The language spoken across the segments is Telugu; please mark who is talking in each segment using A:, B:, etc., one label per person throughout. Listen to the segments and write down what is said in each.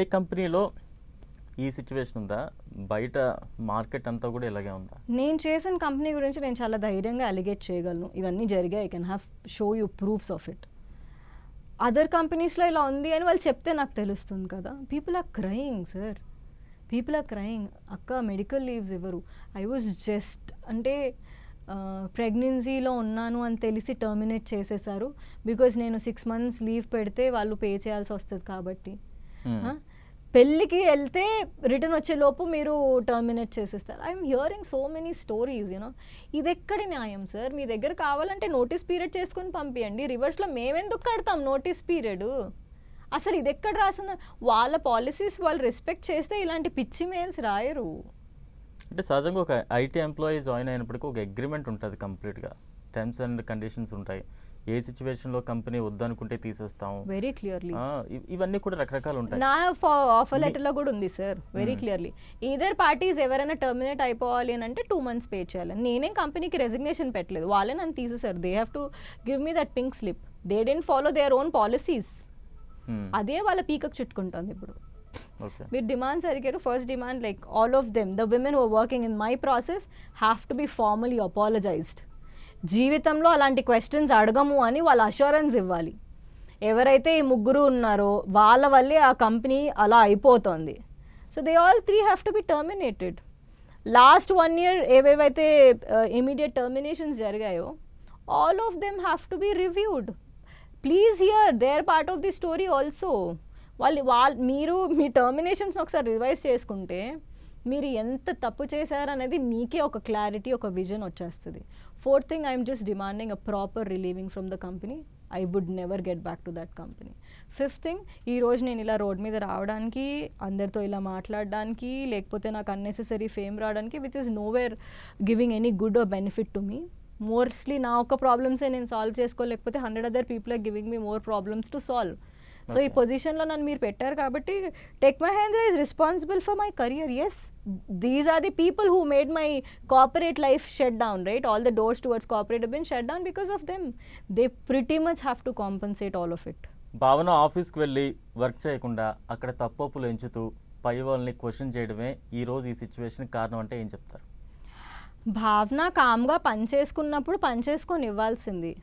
A: ఏ కంపెనీలో ఈ సిచ్యువేషన్ ఉందా? బయట మార్కెట్ అంతా కూడా ఇలాగే ఉందా?
B: నేను చేసిన కంపెనీ గురించి నేను చాలా ధైర్యంగా అలిగేట్ చేయగలను. ఇవన్నీ జరిగాయి. I can have show you proofs of it. Other కంపెనీస్లో ఇలా ఉంది అని వాళ్ళు చెప్తే నాకు తెలుస్తుంది కదా. People are crying sir, people are crying. అక్క మెడికల్ లీవ్స్ ఇవ్వరు. ఐ వాజ్ జస్ట్ అంటే ప్రెగ్నెన్సీలో ఉన్నాను అని తెలిసి టర్మినేట్ చేసేసారు. బికాజ్ నేను 6 months లీవ్ పెడితే వాళ్ళు పే చేయాల్సి వస్తుంది కాబట్టి. పెళ్ళికి వెళ్తే రిటర్న్ వచ్చే లోపు మీరు టర్మినేట్ చేసేస్తారు. I'm hearing so many stories you know. ఇది ఎక్కడి న్యాయం సార్? మీ దగ్గర కావాలంటే నోటీస్ పీరియడ్ చేసుకుని పంపించండి. రివర్స్లో మేమెందుకు కడతాం నోటీస్ పీరియడ్? అసలు ఇది ఎక్కడ రాసిందో? వాళ్ళ పాలసీస్ వాళ్ళు రెస్పెక్ట్ చేస్తే ఇలాంటి పిచ్చి మెయిల్స్ రాయరు.
A: అంటే సహజంగా ఒక ఐటీ ఎంప్లాయీ జాయిన్ అయినప్పటికీ ఒక అగ్రిమెంట్ ఉంటుంది, కంప్లీట్గా టర్మ్స్ అండ్ కండిషన్స్ ఉంటాయి. ఏ సిచ్యువేషన్లో కంపెనీ వద్దనుకుంటే తీసేస్తాం,
B: వెరీ క్లియర్లీ.
A: ఇవన్నీ కూడా రకరకాలు ఉంటాయి.
B: నా ఆఫర్ లెటర్లో కూడా ఉంది sir, very clearly. Either parties ఎవరైనా టర్మినేట్ అయిపోవాలి అని అంటే 2 months పే చేయాలని. నేనేం కంపెనీకి రెసిగ్నేషన్ పెట్టలేదు, వాళ్ళే నన్ను తీసేసారు. They have to give me that pink slip. They didn't follow their own policies. అదే వాళ్ళ పీకకు చుట్టుకుంటుంది ఇప్పుడు. మీరు డిమాండ్స్ అడిగారు. First demand like all of them, the women who are working in my process have to be formally apologized. జీవితంలో అలాంటి క్వశ్చన్స్ అడగము అని వాళ్ళ అష్యూరెన్స్ ఇవ్వాలి. ఎవరైతే ఈ ముగ్గురు ఉన్నారో వాళ్ళ వల్లే ఆ కంపెనీ అలా అయిపోతుంది. So they all 3 have to be terminated. Last 1 year ఏవేవైతే ఇమీడియట్ టర్మినేషన్స్ జరిగాయో all of them have to be reviewed. Please hear their part of the story also. మీరు మీ టర్మినేషన్స్ ఒకసారి రివైజ్ చేసుకుంటే మీరు ఎంత తప్పు చేశారనేది మీకే ఒక క్లారిటీ, ఒక విజన్ వచ్చేస్తుంది. 4th thing, I'm just demanding a proper relieving from the company. I would never get back to that company. 5th thing, ఈరోజు నేను ఇలా రోడ్ మీద రావడానికి, అందరితో ఇలా మాట్లాడడానికి, లేకపోతే నాకు అన్నెసెసరీ ఫేమ్ రావడానికి which is nowhere giving any good or benefit to me. Mostly నా ఒక్క ప్రాబ్లమ్సే నేను solve చేసుకోలేకపోతే 100 other people are giving me more problems to solve. So ఈ పొజిషన్లో నన్ను మీరు పెట్టారు కాబట్టి Tech Mahindra is responsible for my career. Yes, these are the people who made my corporate life shut down, right? All the doors towards corporate have been shut down because of them. They pretty much have to compensate all of it.
A: భావన ఆఫీస్కి వెళ్ళి వర్క్ చేయకుండా అక్కడ తప్పులు ఎంచుతూ పై వాళ్ళని క్వశ్చన్ చేయడమే ఈ రోజు ఈ సిచ్యువేషన్ కారణం అంటే ఏం చెప్తారు?
B: భావన కామ్గా పని చేసుకున్నప్పుడు పని చేసుకొని ఇవ్వాల్సింది.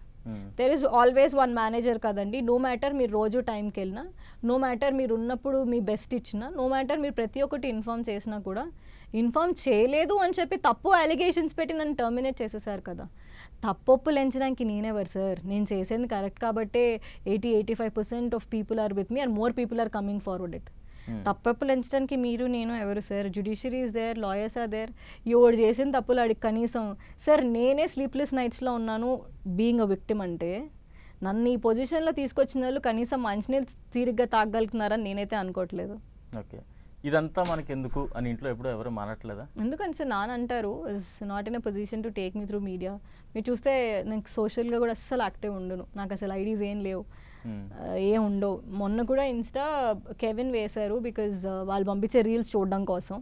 B: There is always one manager కదండి. నో మ్యాటర్ మీరు రోజు టైంకి వెళ్ళినా, నో మ్యాటర్ మీరు ఉన్నప్పుడు మీ బెస్ట్ ఇచ్చినా, నో మ్యాటర్ మీరు ప్రతి ఒక్కటి ఇన్ఫార్మ్ చేసినా కూడా, ఇన్ఫార్మ్ చేయలేదు అని చెప్పి తప్పు అలిగేషన్స్ పెట్టి నన్ను టర్మినేట్ చేసేసారు కదా. తప్పొప్పులు ఎంచడానికి నేనెవరు సార్? నేను చేసేది కరెక్ట్ కాబట్టే 80-85% of people are with me and more people are coming forward it. తప్పప్పులు ఎంచడానికి మీరు నేను ఎవరు sir? Judiciary is there, lawyers are there. ఎవడు చేసిన తప్పులు అడిగి కనీసం సార్ నేనే స్లీప్లెస్ నైట్స్లో ఉన్నాను బీయింగ్ అ విక్టిమ్ అంటే, నన్ను ఈ పొజిషన్లో తీసుకొచ్చిన వాళ్ళు కనీసం మంచినీళ్ళు తీరిగ్గా తాగలుగుతున్నారని నేనైతే అనుకోవట్లేదు.
A: ఓకే, ఇదంతా మనకి ఎందుకు అని ఇంట్లో ఎప్పుడు ఎవరు మానట్లేదా?
B: ఎందుకంటే సార్ నాన్న అంటారు is not in a position to take me through media. మీరు చూస్తే నాకు సోషల్గా కూడా అస్సలు యాక్టివ్ ఉండను. నాకు అసలు ఐడీస్ ఏం లేవు, ఏం ఉండవు. మొన్న కూడా ఇన్స్టా కెవిన్ వేశారు బికాజ్ వాళ్ళు పంపించే రీల్స్ చూడడం కోసం.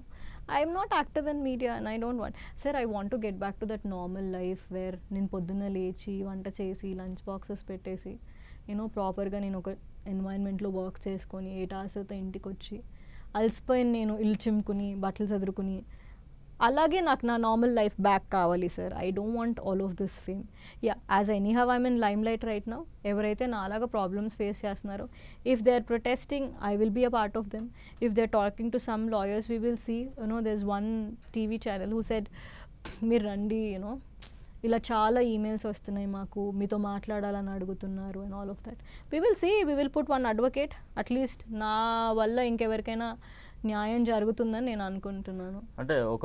B: I'm not active in media and I don't want. Sir I want to get back to that normal life where నేను పొద్దున్న లేచి వంట చేసి లంచ్ బాక్సెస్ పెట్టేసి యూనో ప్రాపర్గా నేను ఒక ఎన్వైర్న్మెంట్లో వర్క్ చేసుకొని 8 hours తర్వాత ఇంటికి వచ్చి అలసిపోయిన నేను ఇల్లు చిమ్ముకుని బట్టలు చదువుకుని, అలాగే నాకు నా నార్మల్ లైఫ్ బ్యాక్ కావాలి సార్. I don't want all of this fame. Yeah, as any have I'm in limelight right now. ఎవరైతే నా అలాగా ప్రాబ్లమ్స్ ఫేస్ చేస్తున్నారో, if they are protesting I will be a part of them. If they are talking to some lawyers we will see. You know there is one TV channel who said మీరు రండి, యూనో ఇలా చాలా ఈమెయిల్స్ వస్తున్నాయి మాకు, మీతో మాట్లాడాలని అడుగుతున్నారు and all of that. We will see, we will put one advocate. At least నా వల్ల ఇంకెవరికైనా న్యాయం జరుగుతుందని నేను అనుకుంటున్నాను.
A: అంటే ఒక